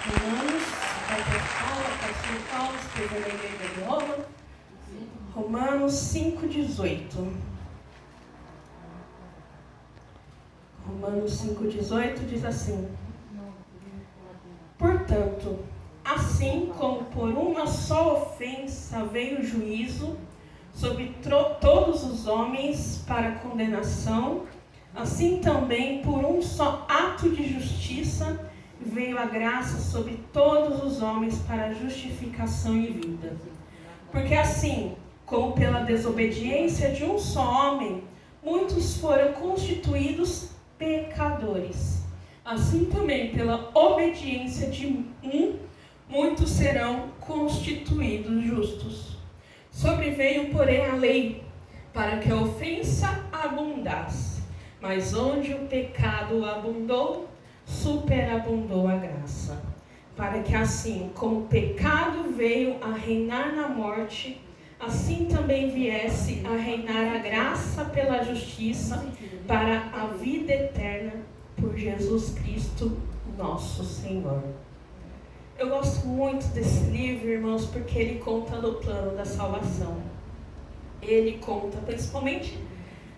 Romanos, carta de Paulo, apóstolo Paulo, escreveu na igreja de Roma. Romanos 5,18. Romanos 5,18 diz assim: portanto, assim como por uma só ofensa veio o juízo sobre todos os homens para condenação, assim também por um só ato de justiça veio a graça sobre todos os homens para justificação e vida. Porque assim como pela desobediência de um só homem, muitos foram constituídos pecadores, assim também pela obediência de um, muitos serão constituídos justos. Sobreveio, porém, a lei, para que a ofensa abundasse. Mas onde o pecado abundou, superabundou a graça. Para que assim como o pecado veio a reinar na morte, assim também viesse a reinar a graça pela justiça para a vida eterna por Jesus Cristo, nosso Senhor. Eu gosto muito desse livro, irmãos, porque ele conta do plano da salvação. Ele conta, principalmente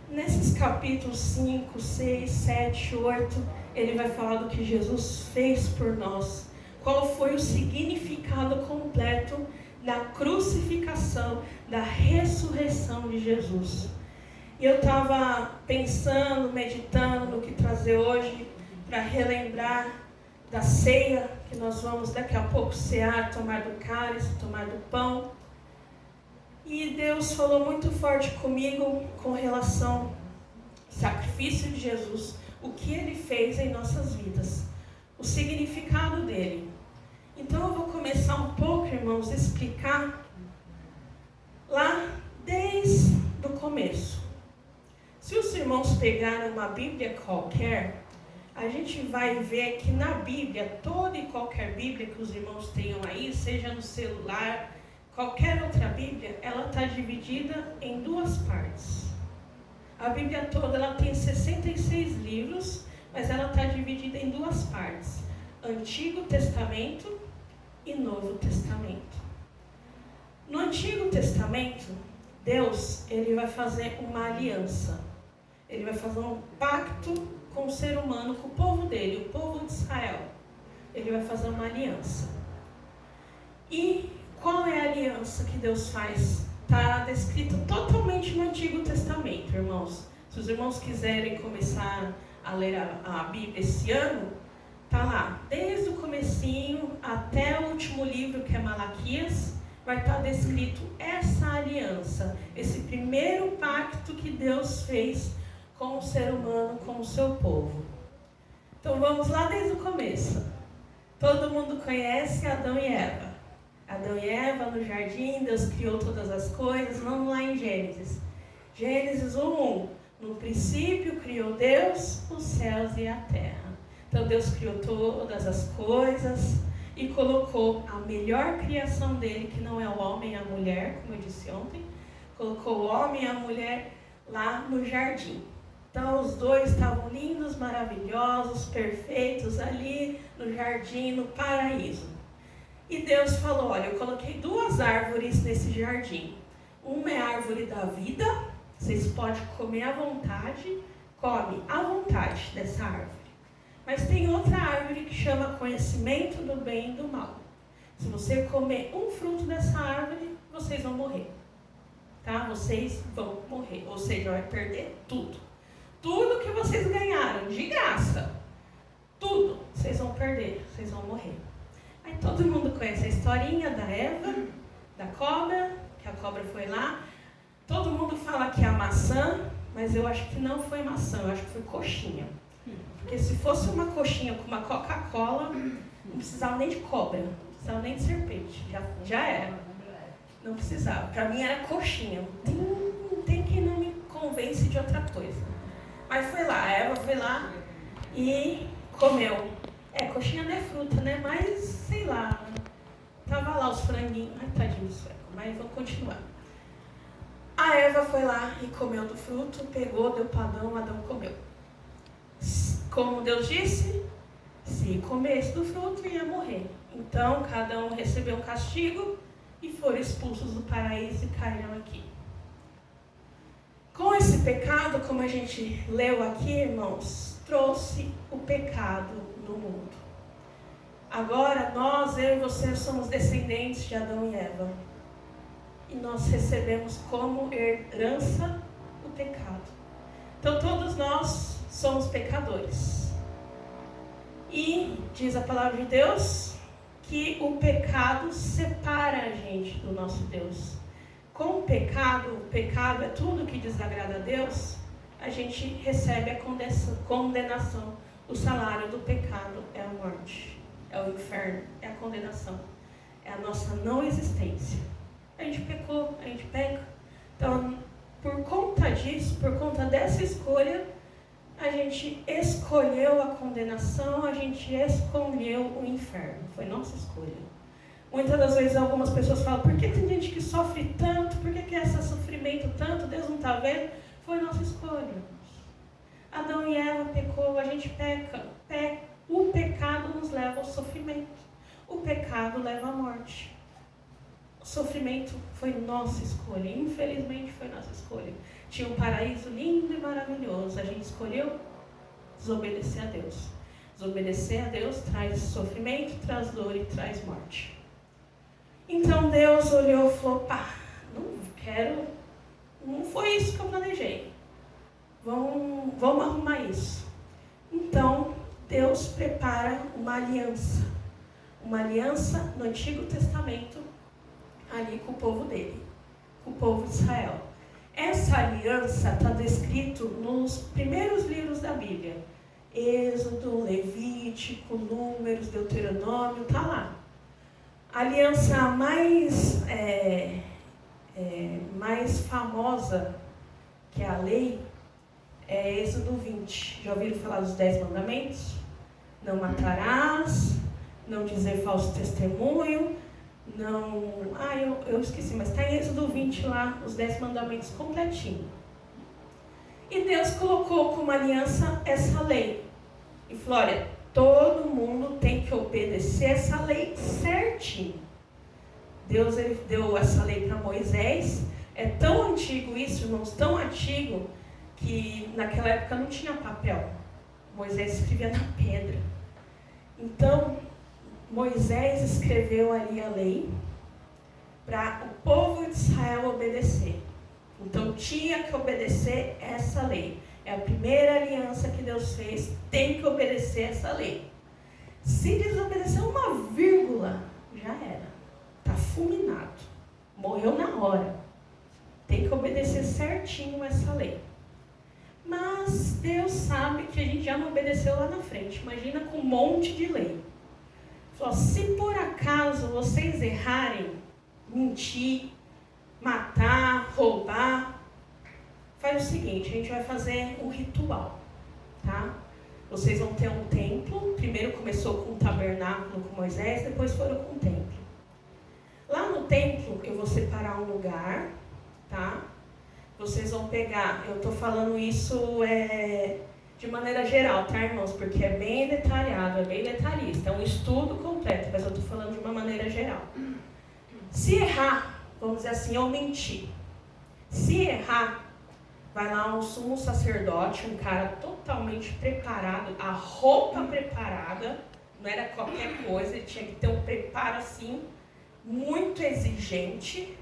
nesses capítulos 5, 6, 7, 8, ele vai falar do que Jesus fez por nós. Qual foi o significado completo da crucificação, da ressurreição de Jesus. E eu estava pensando, meditando no que trazer hoje, para relembrar da ceia, que nós vamos daqui a pouco cear, tomar do cálice, tomar do pão. E Deus falou muito forte comigo com relação ao sacrifício de Jesus, o que Ele fez em nossas vidas, o significado dele. Então eu vou começar um pouco, irmãos, a explicar lá desde o começo. Se os irmãos pegarem uma Bíblia qualquer, a gente vai ver que na Bíblia, toda e qualquer Bíblia que os irmãos tenham aí, seja no celular, qualquer outra Bíblia, ela está dividida em duas partes. A Bíblia toda ela tem 66 livros, mas ela está dividida em duas partes: Antigo Testamento e Novo Testamento. No Antigo Testamento, Deus ele vai fazer uma aliança. Ele vai fazer um pacto com o ser humano, com o povo dele, o povo de Israel. Ele vai fazer uma aliança. E qual é a aliança que Deus faz? Está descrito totalmente no Antigo Testamento, irmãos. Se os irmãos quiserem começar a ler a Bíblia esse ano, está lá, desde o comecinho até o último livro, que é Malaquias, vai estar descrito essa aliança, esse primeiro pacto que Deus fez com o ser humano, com o seu povo. Então vamos lá desde o começo. Todo mundo conhece Adão e Eva. Adão e Eva no jardim, Deus criou todas as coisas. Vamos lá em Gênesis. Gênesis 1:1. No princípio criou Deus os céus e a terra. Então Deus criou todas as coisas e colocou a melhor criação dele, que não é o homem e a mulher, como eu disse ontem. Colocou o homem e a mulher lá no jardim. Então os dois estavam lindos, maravilhosos, perfeitos ali no jardim, no paraíso. E Deus falou: olha, eu coloquei duas árvores nesse jardim. Uma é a árvore da vida, vocês podem comer à vontade, come à vontade dessa árvore. Mas tem outra árvore que chama conhecimento do bem e do mal. Se você comer um fruto dessa árvore, vocês vão morrer. Tá? Vocês vão morrer, ou seja, vai perder tudo. Tudo que vocês ganharam de graça, tudo, vocês vão perder, vocês vão morrer. Aí todo mundo conhece a historinha da Eva, da cobra, que a cobra foi lá. Todo mundo fala que é a maçã, mas eu acho que não foi maçã, eu acho que foi coxinha. Porque se fosse uma coxinha com uma Coca-Cola, não precisava nem de cobra, não precisava nem de serpente, já era. Não precisava, para mim era coxinha, não tem quem não me convence de outra coisa. Mas foi lá, a Eva foi lá e comeu. Coxinha não é fruta, né? Mas, sei lá, tava lá os franguinhos. Ai, tadinho dos frangos, mas vamos continuar. A Eva foi lá e comeu do fruto, pegou, deu para Adão, Adão comeu. Como Deus disse, Se comesse do fruto, ia morrer. Então, cada um recebeu um castigo e foram expulsos do paraíso e caíram aqui. Com esse pecado, como a gente leu aqui, irmãos, trouxe o pecado no mundo. Agora, nós, eu e você, somos descendentes de Adão e Eva. E nós recebemos como herança o pecado. Então, todos nós somos pecadores. E diz a palavra de Deus que o pecado separa a gente do nosso Deus. Com o pecado é tudo que desagrada a Deus, a gente recebe a condenação. O salário do pecado é a morte, é o inferno, é a condenação, é a nossa não existência. A gente pecou, a gente peca. Então, por conta disso, por conta dessa escolha, a gente escolheu a condenação, a gente escolheu o inferno. Foi nossa escolha. Muitas das vezes algumas pessoas falam, por que tem gente que sofre tanto? Por que é esse sofrimento tanto? Deus não está vendo? Foi nossa escolha. Adão e Eva pecou, a gente peca. O pecado nos leva ao sofrimento. O pecado leva à morte. O sofrimento foi nossa escolha. Infelizmente foi nossa escolha. Tinha um paraíso lindo e maravilhoso. A gente escolheu desobedecer a Deus. Desobedecer a Deus traz sofrimento, traz dor e traz morte. Então Deus olhou e falou, não foi isso que eu planejei. Vamos arrumar isso. Então Deus prepara uma aliança no Antigo Testamento, ali com o povo dele, com o povo de Israel. Essa aliança está descrito nos primeiros livros da Bíblia. Êxodo, Levítico, Números, Deuteronômio, está lá. A aliança mais famosa, que é a lei, é Êxodo 20. Já ouviram falar dos 10 mandamentos? Não matarás, não dizer falso testemunho, eu esqueci, mas está em Êxodo 20 lá, os 10 mandamentos completinho. E Deus colocou como aliança essa lei. E falou, olha, todo mundo tem que obedecer essa lei certinho. Deus ele deu essa lei para Moisés. É tão antigo isso, irmãos, tão antigo, que naquela época não tinha papel. Moisés escrevia na pedra. Então, Moisés escreveu ali a lei para o povo de Israel obedecer. Então, tinha que obedecer essa lei. É a primeira aliança que Deus fez, tem que obedecer essa lei. Se desobedecer uma vírgula, já era. Está fulminado. Morreu na hora. Tem que obedecer certinho essa lei. Mas Deus sabe que a gente já não obedeceu lá na frente. Imagina com um monte de lei. Falou, se por acaso vocês errarem, mentir, matar, roubar, faz o seguinte, a gente vai fazer um ritual, tá? Vocês vão ter um templo, primeiro começou com o tabernáculo com Moisés, depois foram com o templo. Lá no templo eu vou separar um lugar, tá? Vocês vão pegar, eu estou falando isso de maneira geral, tá, irmãos? Porque é bem detalhado, é bem detalhista, é um estudo completo, mas eu estou falando de uma maneira geral. Se errar, vamos dizer assim, eu menti. Se errar, vai lá um sumo sacerdote, um cara totalmente preparado, a roupa preparada, não era qualquer coisa, ele tinha que ter um preparo assim, muito exigente,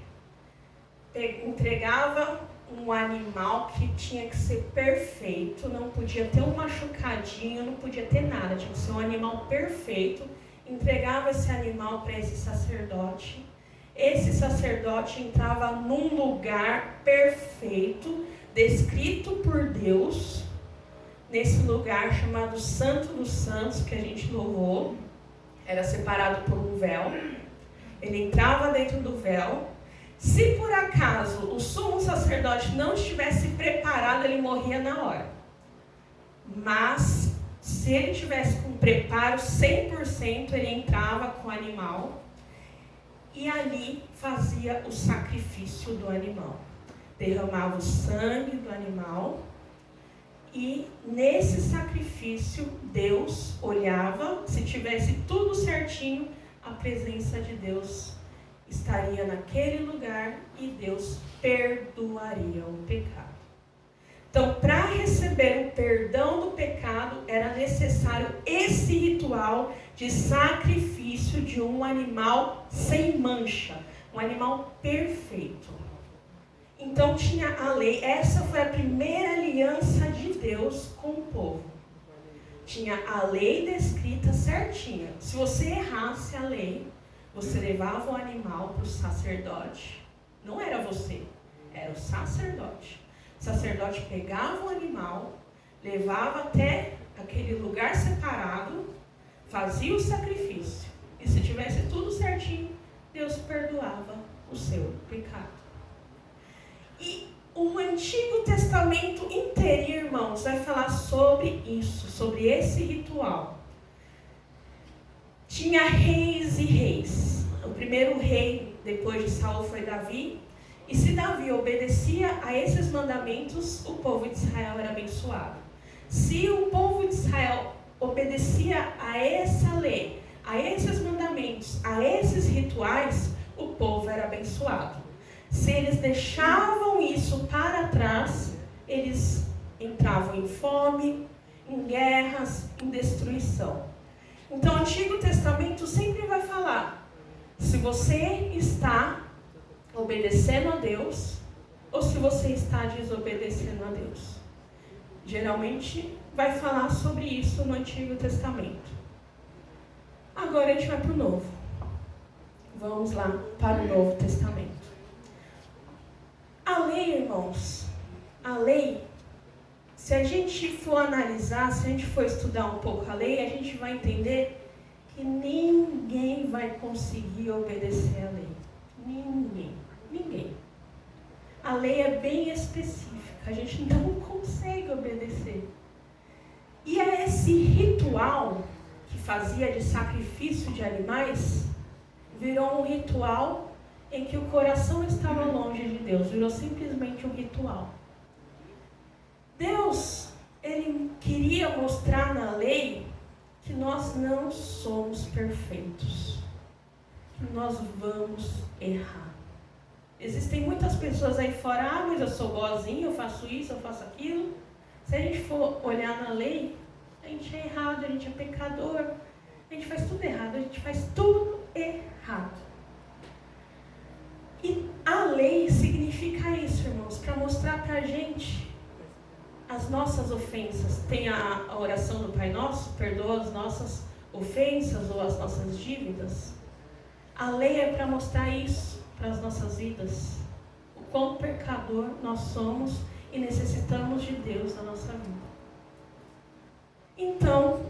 entregava um animal que tinha que ser perfeito, não podia ter um machucadinho, não podia ter nada, tinha que ser um animal perfeito, entregava esse animal para esse sacerdote entrava num lugar perfeito, descrito por Deus, nesse lugar chamado Santo dos Santos, que a gente louvou, era separado por um véu, ele entrava dentro do véu. Se por acaso o sumo sacerdote não estivesse preparado, ele morria na hora. Mas, se ele tivesse com preparo 100%, ele entrava com o animal e ali fazia o sacrifício do animal. Derramava o sangue do animal E nesse sacrifício, Deus olhava, se tivesse tudo certinho, a presença de Deus estaria naquele lugar e Deus perdoaria o pecado. Então, para receber o perdão do pecado, era necessário esse ritual de sacrifício de um animal sem mancha, um animal perfeito. Então tinha a lei, essa foi a primeira aliança de Deus com o povo. Tinha a lei descrita certinha. Se você errasse a lei, você levava o animal para o sacerdote. Não era você, era o sacerdote. O sacerdote pegava o animal, levava até aquele lugar separado, fazia o sacrifício. E se tivesse tudo certinho, Deus perdoava o seu pecado. E o Antigo Testamento inteiro, irmãos, vai falar sobre isso, sobre esse ritual. Tinha reis e reis. O primeiro rei, depois de Saul, foi Davi. E se Davi obedecia a esses mandamentos, o povo de Israel era abençoado. Se o povo de Israel obedecia a essa lei, a esses mandamentos, a esses rituais, o povo era abençoado. Se eles deixavam isso para trás, eles entravam em fome, em guerras, em destruição. Então, o Antigo Testamento sempre vai falar, se você está obedecendo a Deus, ou se você está desobedecendo a Deus. Geralmente, vai falar sobre isso no Antigo Testamento. Agora, a gente vai para o Novo. Vamos lá para o Novo Testamento. A lei, irmãos, a lei, se a gente for analisar, se a gente for estudar um pouco a lei, a gente vai entender que ninguém vai conseguir obedecer a lei. Ninguém. A lei é bem específica, a gente não consegue obedecer. E esse ritual que fazia de sacrifício de animais, virou um ritual em que o coração estava longe de Deus, virou simplesmente um ritual. Deus, Ele queria mostrar na lei que nós não somos perfeitos, que nós vamos errar. Existem muitas pessoas aí fora, mas eu sou boazinha, eu faço isso, eu faço aquilo. Se a gente for olhar na lei, a gente é errado, a gente é pecador, a gente faz tudo errado, a gente faz tudo errado. E a lei significa isso, irmãos, para mostrar para a gente as nossas ofensas. Tem a oração do Pai Nosso, perdoa as nossas ofensas ou as nossas dívidas. A lei é para mostrar isso para as nossas vidas, o quão pecador nós somos e necessitamos de Deus na nossa vida. Então,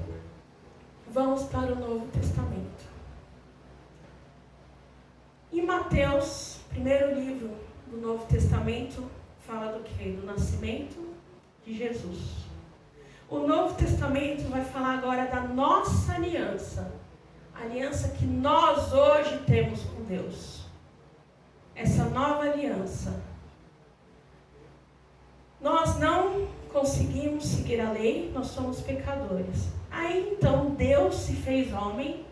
vamos para o Novo Testamento. Em Mateus, primeiro livro do Novo Testamento, fala do quê? Do nascimento de Jesus. O Novo Testamento vai falar agora da nossa aliança. A aliança que nós hoje temos com Deus. Essa nova aliança. Nós não conseguimos seguir a lei, nós somos pecadores. Aí então Deus se fez homem,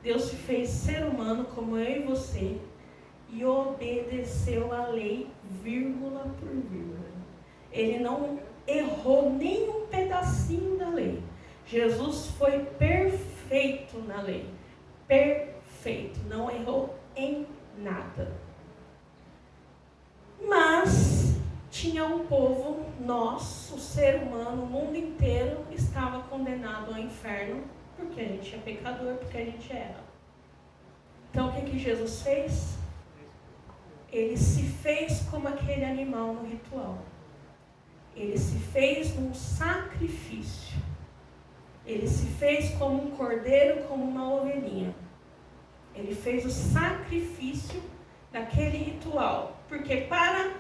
Deus se fez ser humano como eu e você, e obedeceu a lei, vírgula por vírgula. Ele não errou nem um pedacinho da lei. Jesus foi perfeito na lei. Perfeito. Não errou em nada. Mas tinha um povo, nós, o ser humano, o mundo inteiro, estava condenado ao inferno, porque a gente é pecador, porque a gente erra. Então o que Jesus fez? Ele se fez como aquele animal no ritual. Ele se fez num sacrifício. Ele se fez como um cordeiro, como uma ovelhinha. Ele fez o sacrifício daquele ritual. Porque para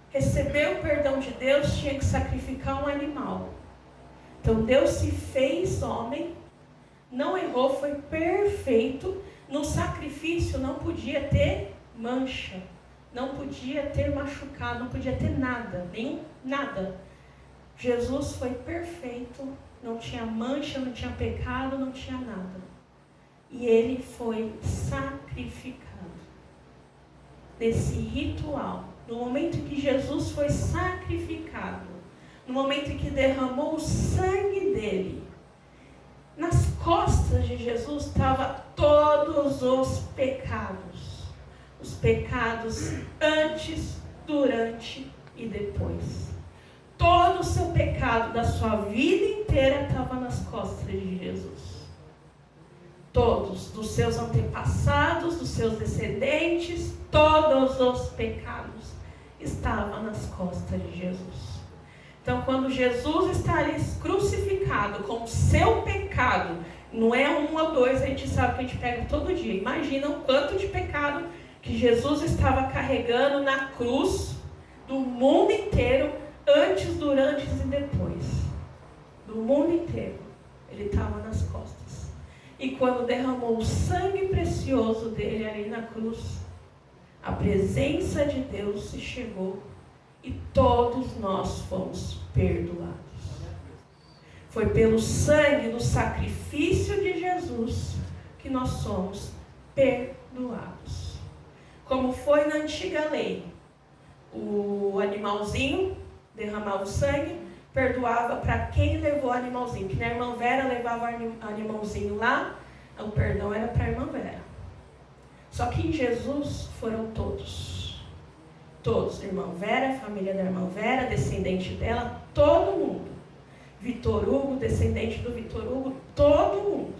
receber o perdão de Deus, tinha que sacrificar um animal. Então Deus se fez homem, não errou, foi perfeito. No sacrifício não podia ter mancha. Não podia ter machucado, não podia ter nada, nem nada. Jesus foi perfeito, não tinha mancha, não tinha pecado, não tinha nada. E ele foi sacrificado. Nesse ritual, no momento em que Jesus foi sacrificado, no momento em que derramou o sangue dele, nas costas de Jesus estavam todos os pecados. Os pecados antes, durante e depois. Todo o seu pecado da sua vida inteira estava nas costas de Jesus. Todos, dos seus antepassados, dos seus descendentes, todos os pecados estavam nas costas de Jesus. Então, quando Jesus está ali crucificado com o seu pecado, não é 1 ou 2, a gente sabe que a gente pega todo dia. Imagina o quanto de pecado que Jesus estava carregando na cruz do mundo inteiro, antes, durante e depois. Do mundo inteiro. Ele estava nas costas. E quando derramou o sangue precioso dele ali na cruz, a presença de Deus se chegou e todos nós fomos perdoados. Foi pelo sangue do sacrifício de Jesus que nós somos perdoados. Como foi na antiga lei, o animalzinho derramava o sangue, perdoava para quem levou o animalzinho. Que na irmã Vera levava o animalzinho lá, o perdão era para a irmã Vera. Só que em Jesus foram todos. Todos, irmã Vera, família da irmã Vera, descendente dela, todo mundo. Vitor Hugo, descendente do Vitor Hugo, todo mundo.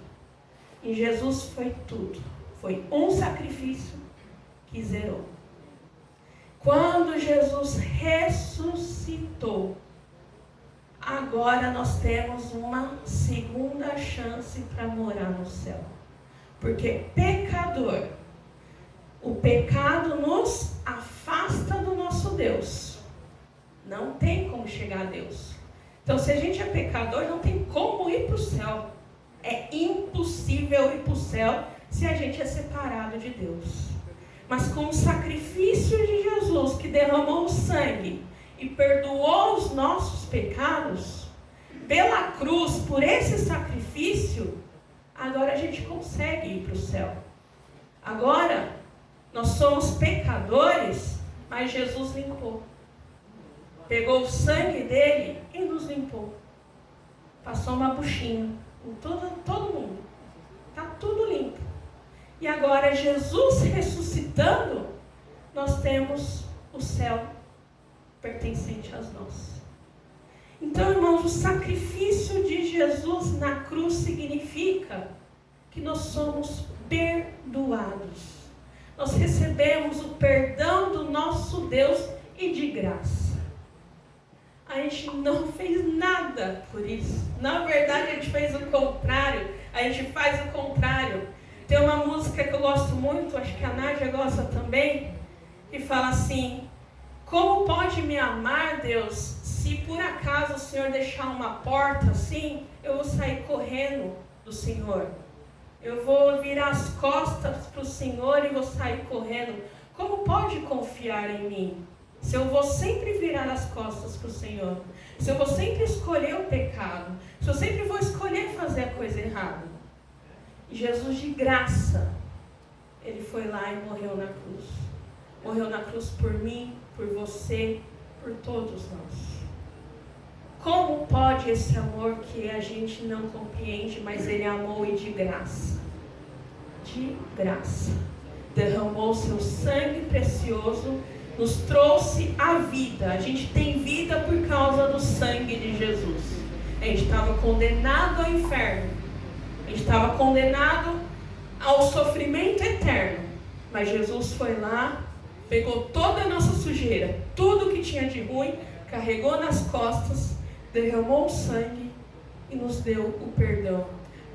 Em Jesus foi tudo. Foi um sacrifício que zerou. Quando Jesus ressuscitou, agora nós temos uma segunda chance para morar no céu. Porque pecador, o pecado nos afasta do nosso Deus. Não tem como chegar a Deus. Então, se a gente é pecador, não tem como ir para o céu. É impossível ir para o céu se a gente é separado de Deus. Mas com o sacrifício de Jesus, que derramou o sangue e perdoou os nossos pecados, pela cruz, por esse sacrifício, agora a gente consegue ir para o céu. Agora, nós somos pecadores, mas Jesus limpou. Pegou o sangue dele e nos limpou. Passou uma buchinha em todo mundo. Está tudo limpo. E agora, Jesus ressuscitando, nós temos o céu pertencente a nós. Então, irmãos, o sacrifício de Jesus na cruz significa que nós somos perdoados. Nós recebemos o perdão do nosso Deus e de graça. A gente não fez nada por isso. Na verdade, a gente fez o contrário. A gente faz o contrário. Tem uma música que eu gosto muito, acho que a Nádia gosta também, que fala assim: como pode me amar, Deus, se por acaso o Senhor deixar uma porta assim, eu vou sair correndo do Senhor. Eu vou virar as costas para o Senhor e vou sair correndo. Como pode confiar em mim? Se eu vou sempre virar as costas para o Senhor, se eu vou sempre escolher o pecado, se eu sempre vou escolher fazer a coisa errada. E Jesus de graça, Ele foi lá e morreu na cruz. Morreu na cruz por mim, por você, por todos nós. Como pode esse amor que a gente não compreende, mas Ele amou e de graça? De graça. Derramou seu sangue precioso, nos trouxe a vida. A gente tem vida por causa do sangue de Jesus. A gente estava condenado ao inferno. A gente estava condenado ao sofrimento eterno. Mas Jesus foi lá, pegou toda a nossa sujeira, tudo que tinha de ruim, carregou nas costas, derramou o sangue e nos deu o perdão.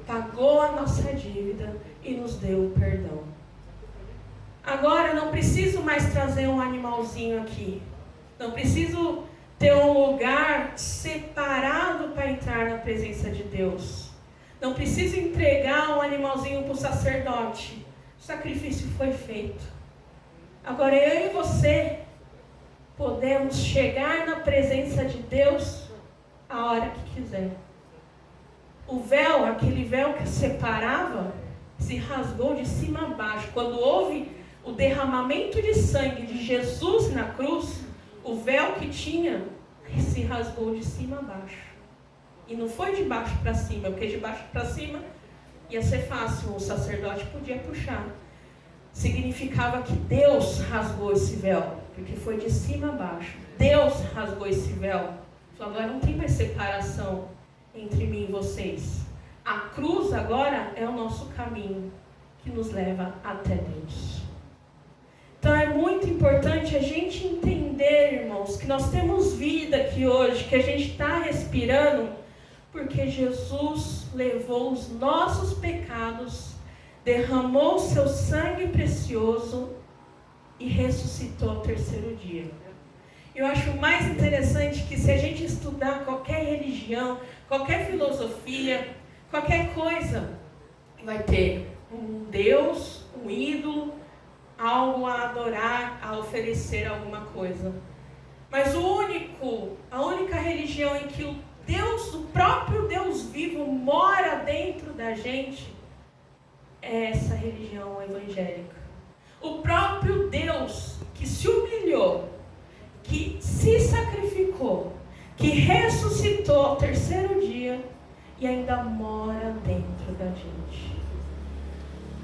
Pagou a nossa dívida e nos deu o perdão. Agora eu não preciso mais trazer um animalzinho aqui. Não preciso ter um lugar separado para entrar na presença de Deus. Não preciso entregar um animalzinho para o sacerdote. O sacrifício foi feito. Agora eu e você podemos chegar na presença de Deus a hora que quiser. O véu, aquele véu que separava, se rasgou de cima a baixo. Quando houve o derramamento de sangue de Jesus na cruz, o véu que tinha se rasgou de cima a baixo. E não foi de baixo para cima, porque de baixo para cima ia ser fácil, o sacerdote podia puxar. Significava que Deus rasgou esse véu, porque foi de cima a baixo. Deus rasgou esse véu. Falou, agora não tem mais separação entre mim e vocês. A cruz agora é o nosso caminho que nos leva até Deus. Então é muito importante a gente entender, irmãos, que nós temos vida aqui hoje, que a gente está respirando, porque Jesus levou os nossos pecados, derramou o seu sangue precioso e ressuscitou ao terceiro dia. Eu acho mais interessante que se a gente estudar qualquer religião, qualquer filosofia, qualquer coisa, vai ter um Deus, um ídolo, algo a adorar, a oferecer alguma coisa. Mas a única religião em que o próprio Deus vivo mora dentro da gente, é essa religião evangélica. O próprio Deus que se humilhou, que se sacrificou, que ressuscitou ao terceiro dia e ainda mora dentro da gente.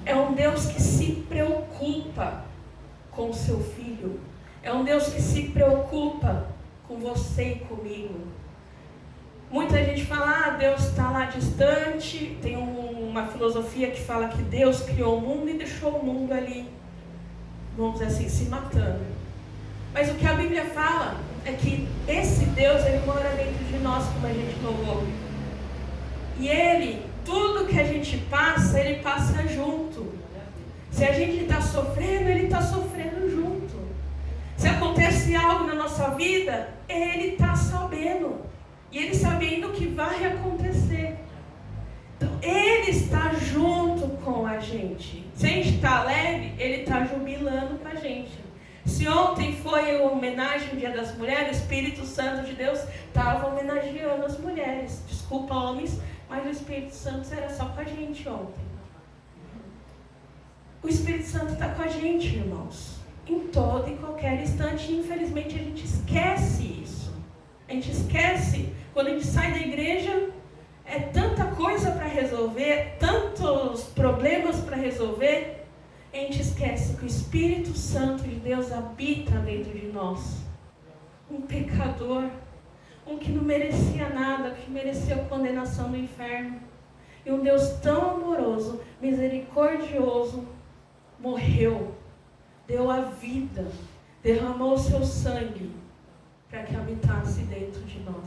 É um Deus que se preocupa com o seu filho. É um Deus que se preocupa com você e comigo. Muita gente fala, Deus está lá distante. Tem uma filosofia que fala que Deus criou o mundo e deixou o mundo ali, vamos dizer assim, se matando. Mas o que a Bíblia fala é que esse Deus, ele mora dentro de nós, como a gente louvou. E ele, tudo que a gente passa, ele passa junto. Se a gente está sofrendo, ele está sofrendo junto. Se acontece algo na nossa vida, ele está sabendo. E ele sabendo que vai acontecer. Então, ele está junto com a gente. Se a gente está alegre, ele está jubilando com a gente. Se ontem foi a homenagem ao Dia das Mulheres, o Espírito Santo de Deus estava homenageando as mulheres. Desculpa, homens, mas o Espírito Santo era só com a gente ontem. O Espírito Santo está com a gente, irmãos, em todo e qualquer instante. E infelizmente a gente esquece isso. A gente esquece. Quando a gente sai da igreja, é tanta coisa para resolver, tantos problemas para resolver. A gente esquece que o Espírito Santo de Deus habita dentro de nós. Um pecador, um que não merecia nada, que merecia a condenação do inferno. E um Deus tão amoroso, misericordioso, morreu, deu a vida, derramou o seu sangue para que habitasse dentro de nós.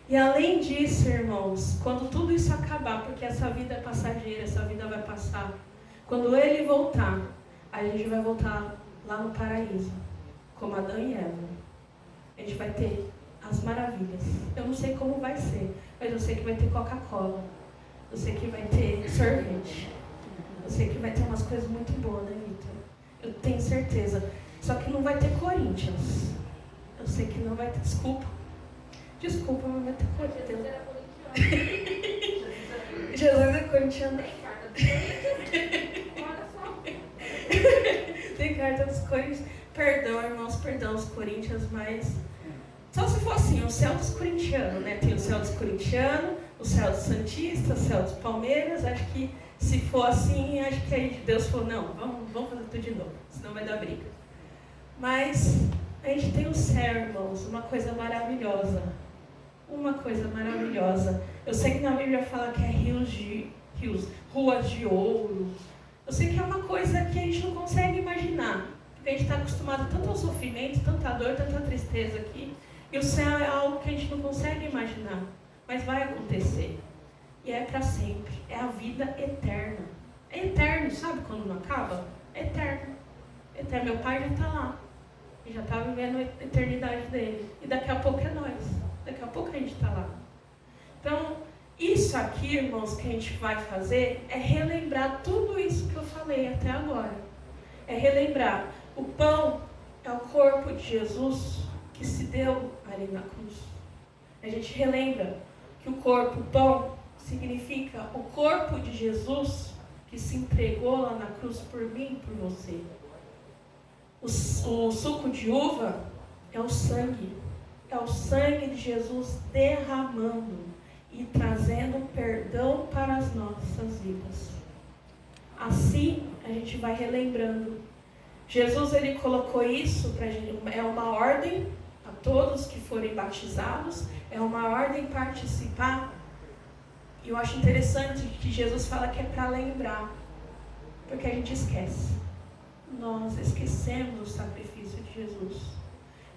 E além disso, irmãos, quando tudo isso acabar, porque essa vida é passageira, essa vida vai passar, quando ele voltar, a gente vai voltar lá no paraíso, como Adão e Eva. A gente vai ter as maravilhas. Eu não sei como vai ser, mas eu sei que vai ter Coca-Cola. Eu sei que vai ter sorvete. Eu sei que vai ter umas coisas muito boas, né, Vitor? Eu tenho certeza. Só que não vai ter Corinthians. Eu sei que não vai ter. Desculpa, mas não vai ter Corinthians. Jesus é corintiano. Tem carta dos Corinthians. Perdão, irmãos, perdão os Corinthians, mas só se for assim, o céu dos corintianos, né? Tem o céu dos corintianos, o céu dos santistas, o céu dos palmeiras. Acho que se for assim, acho que aí Deus falou, não, vamos fazer tudo de novo, senão vai dar briga. Mas a gente tem o céu, irmãos, uma coisa maravilhosa. Uma coisa maravilhosa. Eu sei que na Bíblia fala que é ruas de ouro. Eu sei que é uma coisa que a gente não consegue imaginar. Porque a gente está acostumado tanto ao sofrimento, tanta dor, tanta tristeza aqui. E o céu é algo que a gente não consegue imaginar. Mas vai acontecer. E é para sempre. É a vida eterna. É eterno, sabe quando não acaba? É eterno. Eterno. Meu pai já está lá. Ele já está vivendo a eternidade dele. E daqui a pouco é nós. Daqui a pouco a gente está lá. Então, isso aqui, irmãos, que a gente vai fazer é relembrar tudo isso que eu falei até agora. É relembrar. O pão é o corpo de Jesus que se deu ali na cruz. a gente relembra que o corpo, pão, significa o corpo de Jesus que se entregou lá na cruz por mim e por você. O suco de uva é o sangue de Jesus derramando e trazendo perdão para as nossas vidas. Assim, a gente vai relembrando. Jesus, ele colocou isso para a gente, é uma ordem a todos que forem batizados, é uma ordem participar. E eu acho interessante que Jesus fala que é para lembrar, porque a gente esquece. Nós esquecemos o sacrifício de Jesus.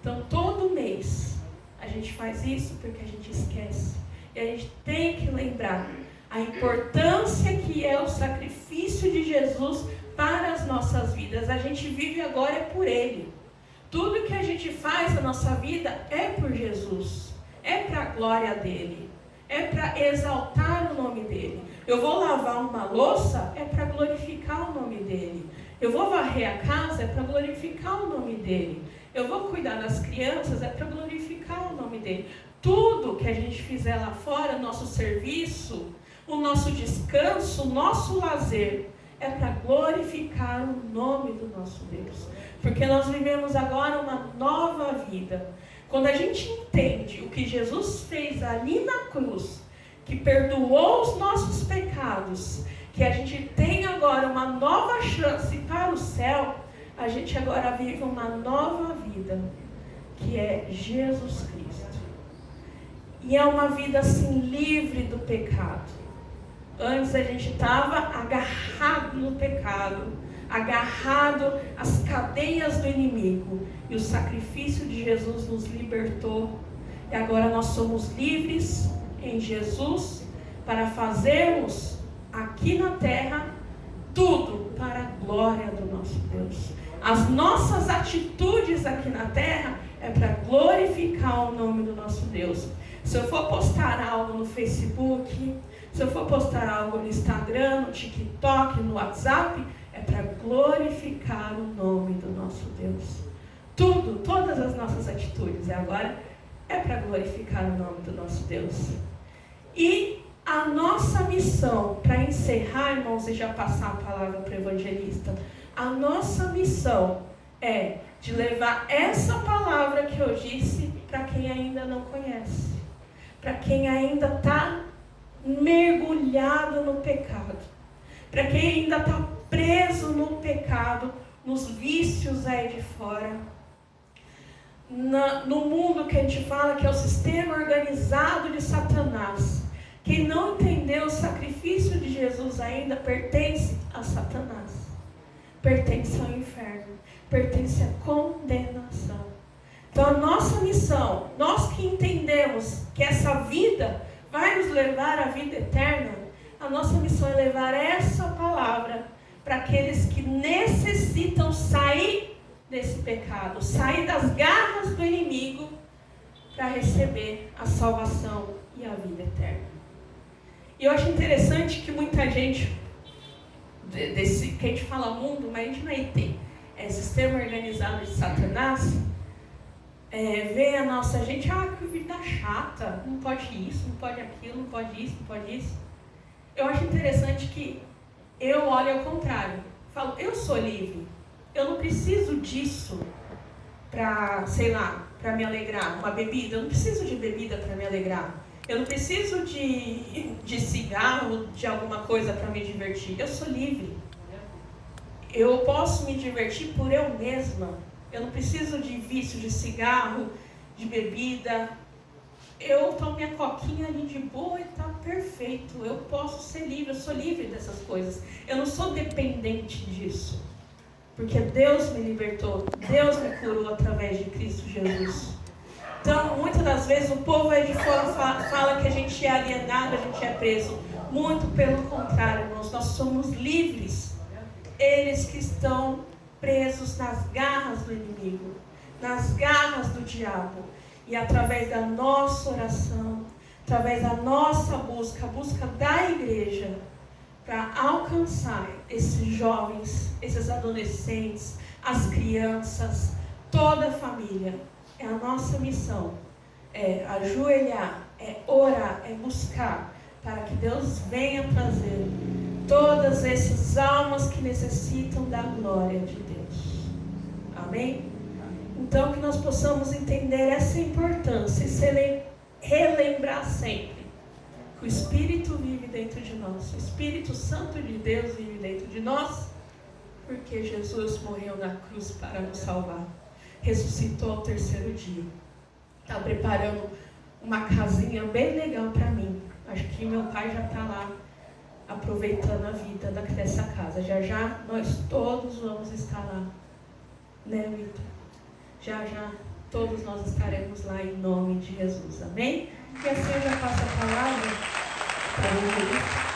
Então, todo mês, a gente faz isso porque a gente esquece. E a gente tem que lembrar a importância que é o sacrifício de Jesus para as nossas vidas. A gente vive agora é por Ele. Tudo que a gente faz na nossa vida é por Jesus. É para a glória dEle. É para exaltar o nome dEle. Eu vou lavar uma louça, é para glorificar o nome dEle. Eu vou varrer a casa, é para glorificar o nome dEle. Eu vou cuidar das crianças, é para glorificar o nome dEle. Tudo que a gente fizer lá fora, nosso serviço, o nosso descanso, o nosso lazer, é para glorificar o nome do nosso Deus. Porque nós vivemos agora uma nova vida. Quando a gente entende o que Jesus fez ali na cruz, que perdoou os nossos pecados, que a gente tem agora uma nova chance para o céu, a gente agora vive uma nova vida, que é Jesus Cristo. E é uma vida assim livre do pecado. Antes a gente estava agarrado no pecado, agarrado às cadeias do inimigo. E o sacrifício de Jesus nos libertou. E agora nós somos livres em Jesus para fazermos aqui na terra tudo para a glória do nosso Deus. As nossas atitudes aqui na terra é para glorificar o nome do nosso Deus. Se eu for postar algo no Facebook, se eu for postar algo no Instagram, no TikTok, no WhatsApp, é para glorificar o nome do nosso Deus. Tudo, todas as nossas atitudes agora é para glorificar o nome do nosso Deus. E a nossa missão, para encerrar, irmãos, e já passar a palavra para o evangelista, a nossa missão é de levar essa palavra que eu disse para quem ainda não conhece, para quem ainda está mergulhado no pecado, para quem ainda está preso no pecado, nos vícios aí de fora, no mundo que a gente fala que é o sistema organizado de Satanás. Quem não entendeu o sacrifício de Jesus ainda pertence a Satanás, pertence ao inferno, pertence à condenação. Então a nossa missão, nós que entendemos que essa vida vai nos levar à vida eterna, a nossa missão é levar essa palavra para aqueles que necessitam sair desse pecado, sair das garras do inimigo para receber a salvação e a vida eterna. E eu acho interessante que muita gente, desse, que a gente fala mundo, mas a gente não tem, sistema organizado de Satanás, vê a nossa gente, que vida chata, não pode isso, não pode aquilo, não pode isso, não pode isso. Eu acho interessante que eu olho ao contrário, falo, eu sou livre, eu não preciso disso para, para me alegrar, uma bebida, eu não preciso de bebida para me alegrar, eu não preciso de cigarro, de alguma coisa para me divertir, eu sou livre. Eu posso me divertir por eu mesma. Eu não preciso de vício de cigarro, de bebida. Eu tomo minha coquinha ali de boa e está perfeito. Eu posso ser livre, eu sou livre dessas coisas. Eu não sou dependente disso. Porque Deus me libertou, Deus me curou através de Cristo Jesus. Então, muitas das vezes o povo aí de fora fala que a gente é alienado, a gente é preso. Muito pelo contrário, irmãos, nós somos livres. Eles que estão presos nas garras do inimigo, nas garras do diabo. E através da nossa oração, através da nossa busca, a busca da igreja, para alcançar esses jovens, esses adolescentes, as crianças, toda a família. A nossa missão é ajoelhar é orar, é buscar, para que Deus venha trazer todas essas almas que necessitam da glória de Deus. Amém? Então, que nós possamos entender essa importância e relembrar sempre que o Espírito vive dentro de nós, o Espírito Santo de Deus vive dentro de nós, porque Jesus morreu na cruz para nos salvar, ressuscitou ao terceiro dia, está preparando uma casinha bem legal para mim. Acho que meu pai já está lá aproveitando a vida dessa casa. Já já nós todos vamos estar lá, né, Vitor? Já já todos nós estaremos lá em nome de Jesus, amém? E assim eu já passo a palavra para o Luiz.